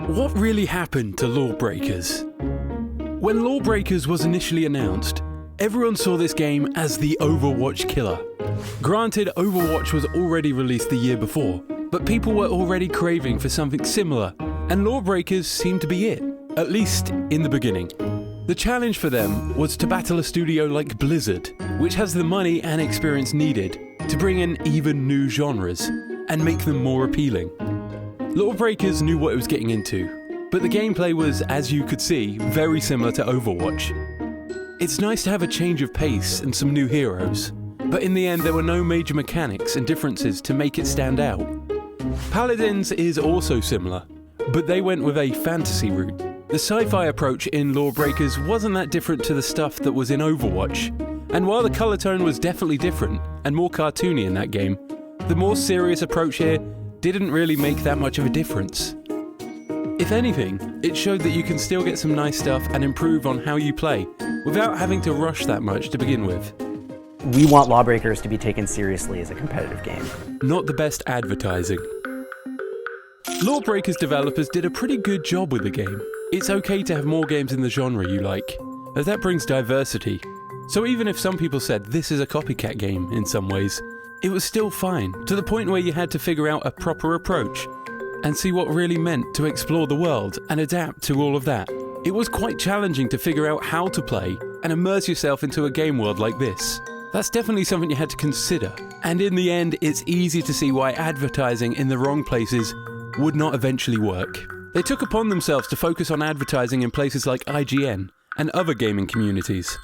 What really happened to LawBreakers? When LawBreakers was initially announced, everyone saw this game as the Overwatch killer. Granted, Overwatch was already released the year before, but people were already craving for something similar, and LawBreakers seemed to be it, at least in the beginning. The challenge for them was to battle a studio like Blizzard, which has the money and experience needed to bring in even new genres and make them more appealing. LawBreakers knew what it was getting into, but the gameplay was, as you could see, very similar to Overwatch. It's nice to have a change of pace and some new heroes, but in the end there were no major mechanics and differences to make it stand out. Paladins is also similar, but they went with a fantasy route. The sci-fi approach in LawBreakers wasn't that different to the stuff that was in Overwatch, and while the colour tone was definitely different and more cartoony in that game, the more serious approach here didn't really make that much of a difference. If anything, it showed that you can still get some nice stuff and improve on how you play, without having to rush that much to begin with. We want LawBreakers to be taken seriously as a competitive game. Not the best advertising. LawBreakers developers did a pretty good job with the game. It's okay to have more games in the genre you like, as that brings diversity. So even if some people said this is a copycat game in some ways, it was still fine, to the point where you had to figure out a proper approach and see what really meant to explore the world and adapt to all of that. It was quite challenging to figure out how to play and immerse yourself into a game world like this. That's definitely something you had to consider, and in the end it's easy to see why advertising in the wrong places would not eventually work. They took upon themselves to focus on advertising in places like IGN and other gaming communities.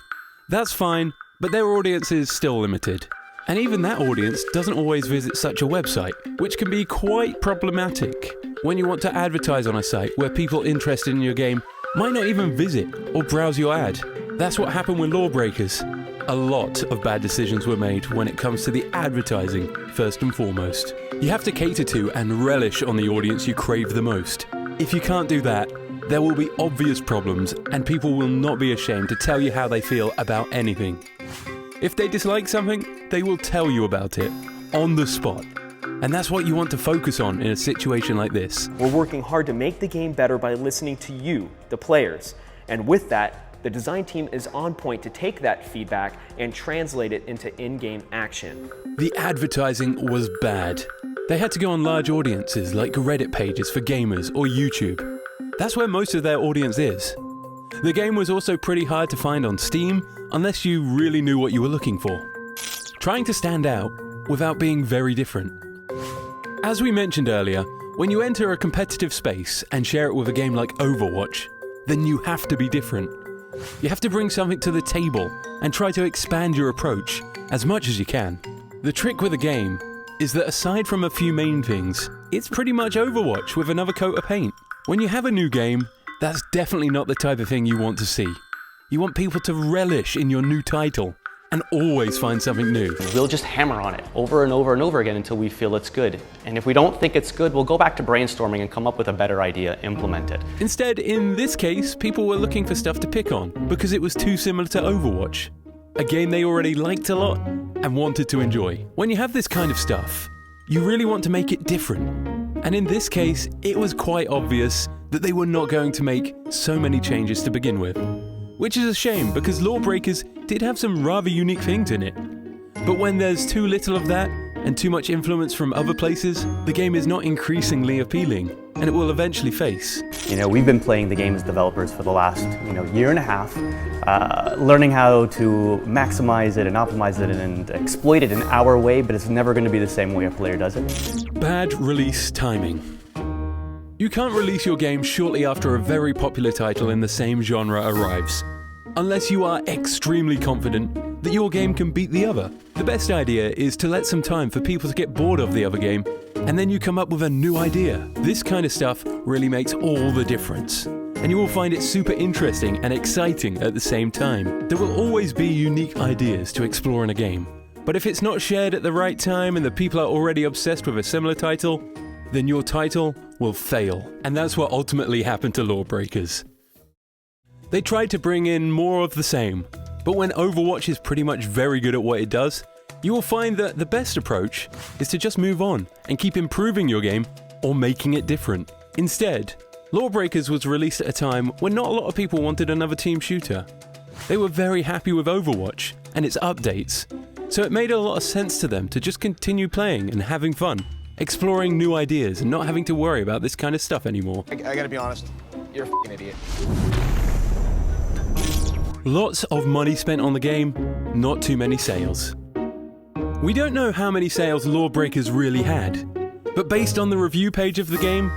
That's fine, but their audience is still limited. And even that audience doesn't always visit such a website, which can be quite problematic when you want to advertise on a site where people interested in your game might not even visit or browse your ad. That's what happened with LawBreakers. A lot of bad decisions were made when it comes to the advertising, first and foremost. You have to cater to and relish on the audience you crave the most. If you can't do that, there will be obvious problems and people will not be ashamed to tell you how they feel about anything. If they dislike something, they will tell you about it, on the spot. And that's what you want to focus on in a situation like this. We're working hard to make the game better by listening to you, the players. And with that, the design team is on point to take that feedback and translate it into in-game action. The advertising was bad. They had to go on large audiences like Reddit pages for gamers or YouTube. That's where most of their audience is. The game was also pretty hard to find on Steam unless you really knew what you were looking for. Trying to stand out without being very different. As we mentioned earlier, when you enter a competitive space and share it with a game like Overwatch, then you have to be different. You have to bring something to the table and try to expand your approach as much as you can. The trick with a game is that aside from a few main things, it's pretty much Overwatch with another coat of paint. When you have a new game, that's definitely not the type of thing you want to see. You want people to relish in your new title and always find something new. We'll just hammer on it over and over and over again until we feel it's good. And if we don't think it's good, we'll go back to brainstorming and come up with a better idea, implement it. Instead, in this case, people were looking for stuff to pick on because it was too similar to Overwatch, a game they already liked a lot and wanted to enjoy. When you have this kind of stuff, you really want to make it different. And in this case, it was quite obvious that they were not going to make so many changes to begin with. Which is a shame, because LawBreakers did have some rather unique things in it. But when there's too little of that, and too much influence from other places, the game is not increasingly appealing, and it will eventually face. We've been playing the game as developers for the last, year and a half, learning how to maximize it and optimize it and exploit it in our way, but it's never going to be the same way a player does it. Bad release timing. You can't release your game shortly after a very popular title in the same genre arrives, unless you are extremely confident that your game can beat the other. The best idea is to let some time for people to get bored of the other game, and then you come up with a new idea. This kind of stuff really makes all the difference, and you will find it super interesting and exciting at the same time. There will always be unique ideas to explore in a game, but if it's not shared at the right time and the people are already obsessed with a similar title, then your title will fail. And that's what ultimately happened to LawBreakers. They tried to bring in more of the same, but when Overwatch is pretty much very good at what it does, you will find that the best approach is to just move on and keep improving your game or making it different. Instead, LawBreakers was released at a time when not a lot of people wanted another team shooter. They were very happy with Overwatch and its updates, so it made a lot of sense to them to just continue playing and having fun, exploring new ideas and not having to worry about this kind of stuff anymore. I gotta be honest, you're a f***ing idiot. Lots of money spent on the game, not too many sales. We don't know how many sales LawBreakers really had, but based on the review page of the game,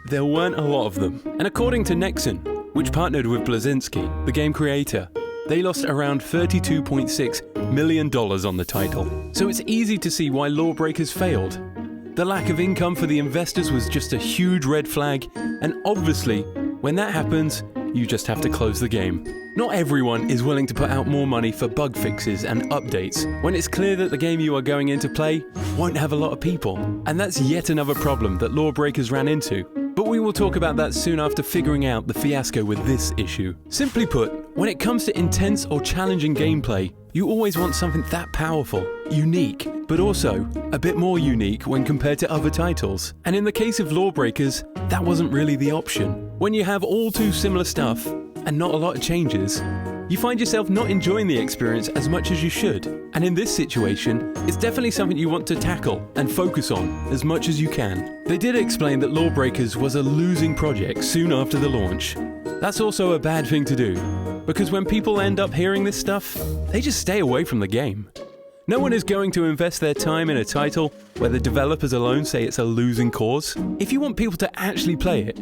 there weren't a lot of them. And according to Nexon, which partnered with Blazinski, the game creator, they lost around $32.6 million on the title. So it's easy to see why LawBreakers failed. The lack of income for the investors was just a huge red flag, and obviously, when that happens, you just have to close the game. Not everyone is willing to put out more money for bug fixes and updates when it's clear that the game you are going in to play won't have a lot of people. And that's yet another problem that LawBreakers ran into. But we will talk about that soon after figuring out the fiasco with this issue. Simply put, when it comes to intense or challenging gameplay, you always want something that powerful, unique, but also a bit more unique when compared to other titles. And in the case of LawBreakers, that wasn't really the option. When you have all too similar stuff, and not a lot of changes, you find yourself not enjoying the experience as much as you should. And in this situation, it's definitely something you want to tackle and focus on as much as you can. They did explain that LawBreakers was a losing project soon after the launch. That's also a bad thing to do, because when people end up hearing this stuff, they just stay away from the game. No one is going to invest their time in a title where the developers alone say it's a losing cause. If you want people to actually play it,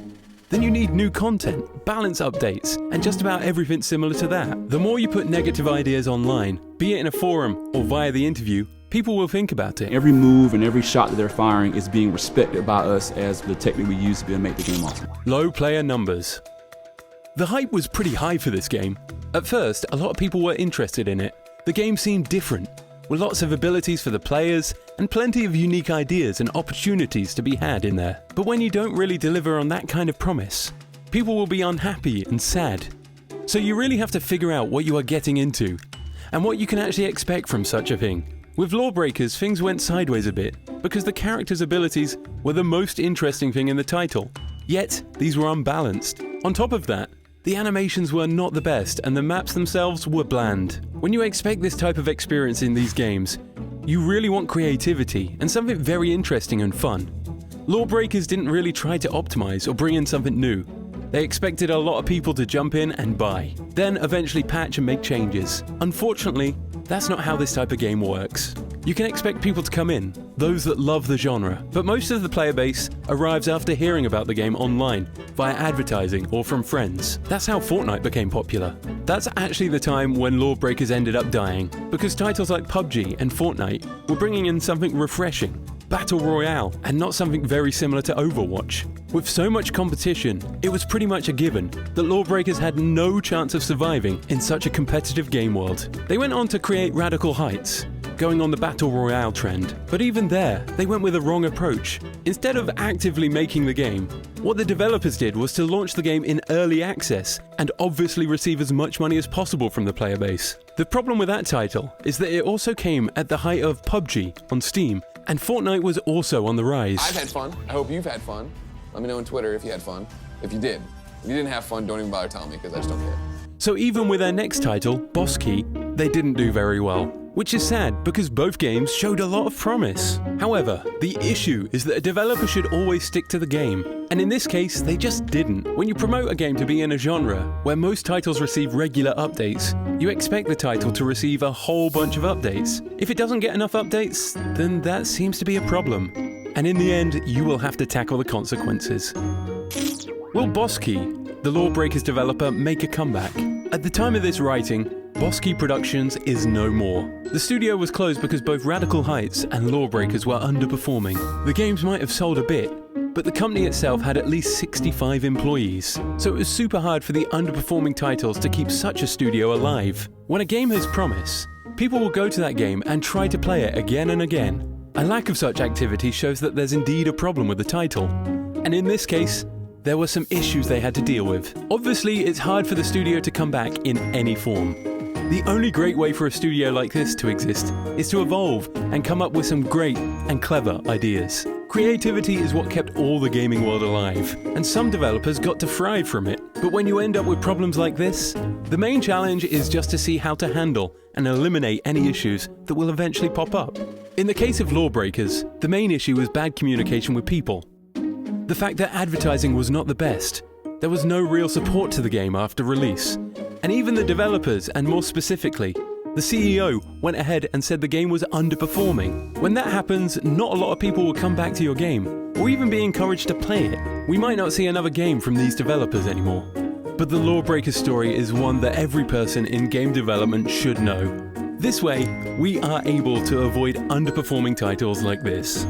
then you need new content, balance updates, and just about everything similar to that. The more you put negative ideas online, be it in a forum or via the interview, people will think about it. Every move and every shot that they're firing is being respected by us as the technique we use to be able to make the game awesome. Low player numbers. The hype was pretty high for this game. At first, a lot of people were interested in it. The game seemed different, with lots of abilities for the players and plenty of unique ideas and opportunities to be had in there. But when you don't really deliver on that kind of promise, people will be unhappy and sad. So you really have to figure out what you are getting into and what you can actually expect from such a thing. With LawBreakers, things went sideways a bit because the characters' abilities were the most interesting thing in the title, yet these were unbalanced. On top of that, the animations were not the best and the maps themselves were bland. When you expect this type of experience in these games, you really want creativity and something very interesting and fun. LawBreakers didn't really try to optimize or bring in something new. They expected a lot of people to jump in and buy, then eventually patch and make changes. Unfortunately, that's not how this type of game works. You can expect people to come in, those that love the genre, but most of the player base arrives after hearing about the game online, via advertising or from friends. That's how Fortnite became popular. That's actually the time when LawBreakers ended up dying, because titles like PUBG and Fortnite were bringing in something refreshing, Battle Royale, and not something very similar to Overwatch. With so much competition, it was pretty much a given that LawBreakers had no chance of surviving in such a competitive game world. They went on to create Radical Heights, going on the Battle Royale trend, but even there, they went with a wrong approach. Instead of actively making the game, what the developers did was to launch the game in early access and obviously receive as much money as possible from the player base. The problem with that title is that it also came at the height of PUBG on Steam, and Fortnite was also on the rise. I've had fun. I hope you've had fun. Let me know on Twitter if you had fun. If you did. If you didn't have fun, don't even bother telling me because I just don't care. So even with their next title, Boss Key, they didn't do very well, which is sad because both games showed a lot of promise. However, the issue is that a developer should always stick to the game, and in this case, they just didn't. When you promote a game to be in a genre where most titles receive regular updates, you expect the title to receive a whole bunch of updates. If it doesn't get enough updates, then that seems to be a problem. And in the end, you will have to tackle the consequences. Will Boss Key, the LawBreakers developer, make a comeback? At the time of this writing, Boss Key Productions is no more. The studio was closed because both Radical Heights and LawBreakers were underperforming. The games might have sold a bit, but the company itself had at least 65 employees, so it was super hard for the underperforming titles to keep such a studio alive. When a game has promise, people will go to that game and try to play it again and again. A lack of such activity shows that there's indeed a problem with the title, and in this case, there were some issues they had to deal with. Obviously, it's hard for the studio to come back in any form. The only great way for a studio like this to exist is to evolve and come up with some great and clever ideas. Creativity is what kept all the gaming world alive, and some developers got to thrive from it. But when you end up with problems like this, the main challenge is just to see how to handle and eliminate any issues that will eventually pop up. In the case of LawBreakers, the main issue was bad communication with people. The fact that advertising was not the best. There was no real support to the game after release. And even the developers, and more specifically, the CEO went ahead and said the game was underperforming. When that happens, not a lot of people will come back to your game, or even be encouraged to play it. We might not see another game from these developers anymore. But the LawBreakers story is one that every person in game development should know. This way, we are able to avoid underperforming titles like this.